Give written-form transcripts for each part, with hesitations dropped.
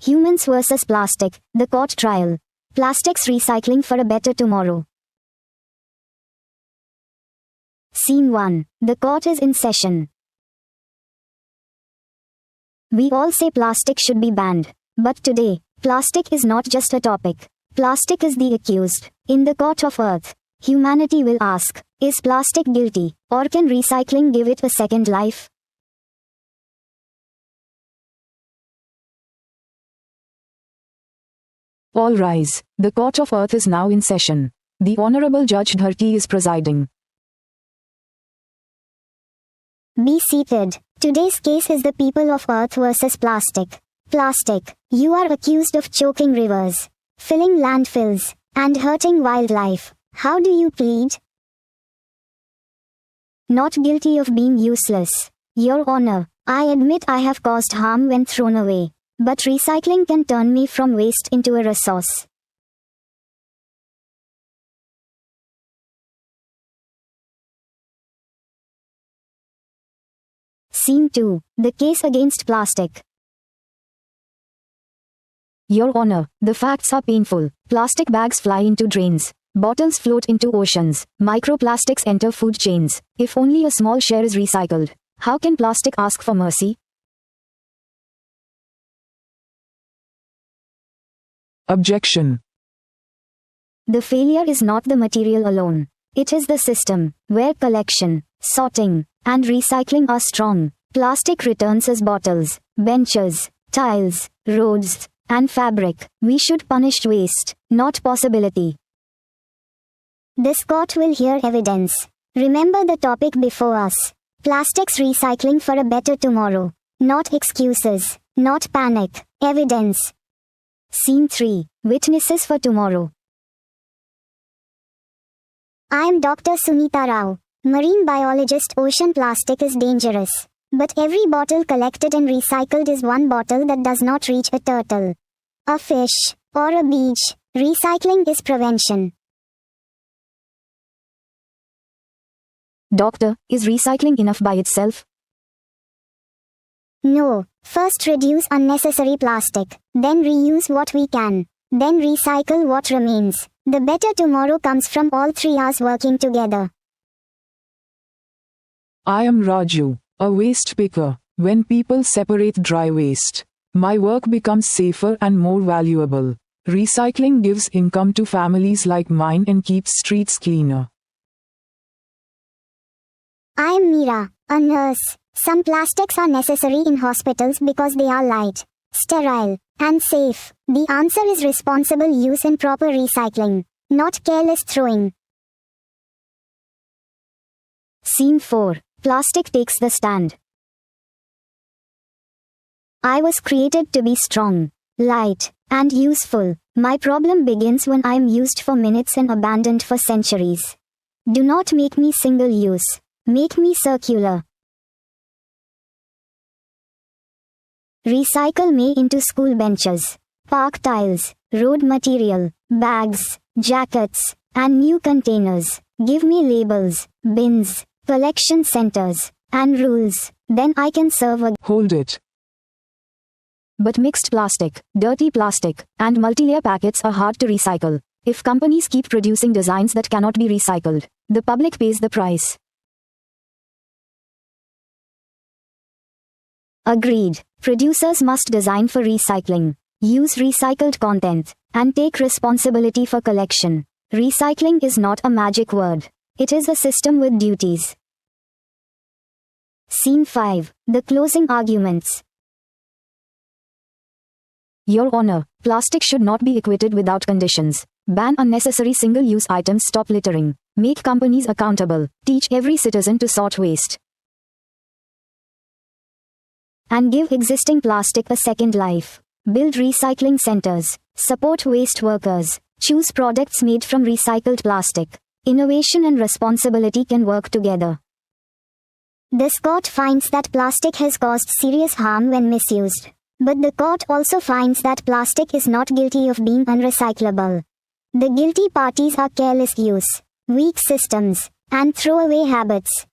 Humans vs. Plastic, the court trial. Plastics recycling for a better tomorrow. Scene 1. The court is in session. We all say plastic should be banned. But today, plastic is not just a topic. Plastic is the accused. In the court of earth, humanity will ask, is plastic guilty, or can recycling give it a second life? All rise. The court of earth is now in session. The Honorable Judge Dharti is presiding. Be seated. Today's case is the people of earth versus plastic. Plastic, you are accused of choking rivers, filling landfills, and hurting wildlife. How do you plead? Not guilty of being useless. Your Honor, I admit I have caused harm when thrown away. But recycling can turn me from waste into a resource. Scene 2. The case against plastic. Your Honor, the facts are painful. Plastic bags fly into drains. Bottles float into oceans. Microplastics enter food chains. If only a small share is recycled, how can plastic ask for mercy? Objection. The failure is not the material alone. It is the system, where collection, sorting, and recycling are strong. Plastic returns as bottles, benches, tiles, roads, and fabric. We should punish waste, not possibility. This court will hear evidence. Remember the topic before us. Plastics recycling for a better tomorrow. Not excuses, not panic, evidence. Scene 3. Witnesses for tomorrow. I am Dr. Sunita Rao, marine biologist. Ocean plastic is dangerous. But every bottle collected and recycled is one bottle that does not reach a turtle, a fish, or a beach. Recycling is prevention. Doctor, is recycling enough by itself? No. First reduce unnecessary plastic, then reuse what we can, then recycle what remains. The better tomorrow comes from all 3 R's working together. I am Raju, a waste picker. When people separate dry waste, my work becomes safer and more valuable. Recycling gives income to families like mine and keeps streets cleaner. I am Meera, a nurse. Some plastics are necessary in hospitals because they are light, sterile, and safe. The answer is responsible use and proper recycling, not careless throwing. Scene 4. Plastic takes the stand. I was created to be strong, light, and useful. My problem begins when I am used for minutes and abandoned for centuries. Do not make me single-use. Make me circular. Recycle me into school benches, park tiles, road material, bags, jackets, and new containers. Give me labels, bins, collection centers, and rules. Then I can serve a... Hold it. But mixed plastic, dirty plastic, and multi-layer packets are hard to recycle. If companies keep producing designs that cannot be recycled, the public pays the price. Agreed. Producers must design for recycling, use recycled content, and take responsibility for collection. Recycling is not a magic word. It is a system with duties. Scene 5. The closing arguments. Your Honor, plastic should not be equated without conditions. Ban unnecessary single-use items. Stop littering. Make companies accountable. Teach every citizen to sort waste. And give existing plastic a second life. Build recycling centers. Support waste workers. Choose products made from recycled plastic. Innovation and responsibility can work together. This court finds that plastic has caused serious harm when misused. But the court also finds that plastic is not guilty of being unrecyclable. The guilty parties are careless use, weak systems, and throwaway habits.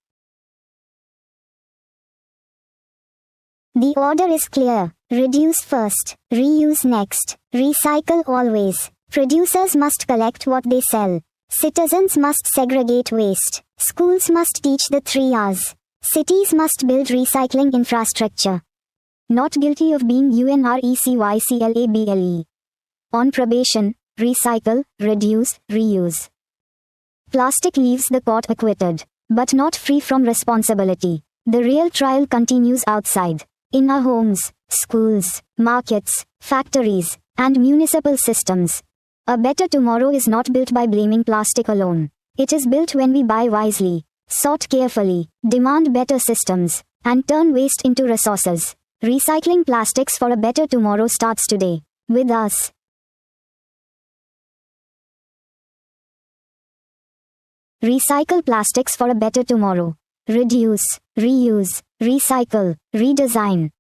The order is clear. Reduce first, reuse next, recycle always. Producers must collect what they sell. Citizens must segregate waste. Schools must teach the 3 Rs. Cities must build recycling infrastructure. Not guilty of being UNRECYCLABLE. On probation, recycle, reduce, reuse. Plastic leaves the court acquitted, but not free from responsibility. The real trial continues outside, in our homes, schools, markets, factories, and municipal systems. A better tomorrow is not built by blaming plastic alone. It is built when we buy wisely, sort carefully, demand better systems, and turn waste into resources. Recycling plastics for a better tomorrow starts today, with us. Recycle plastics for a better tomorrow. Reduce, reuse, recycle, redesign.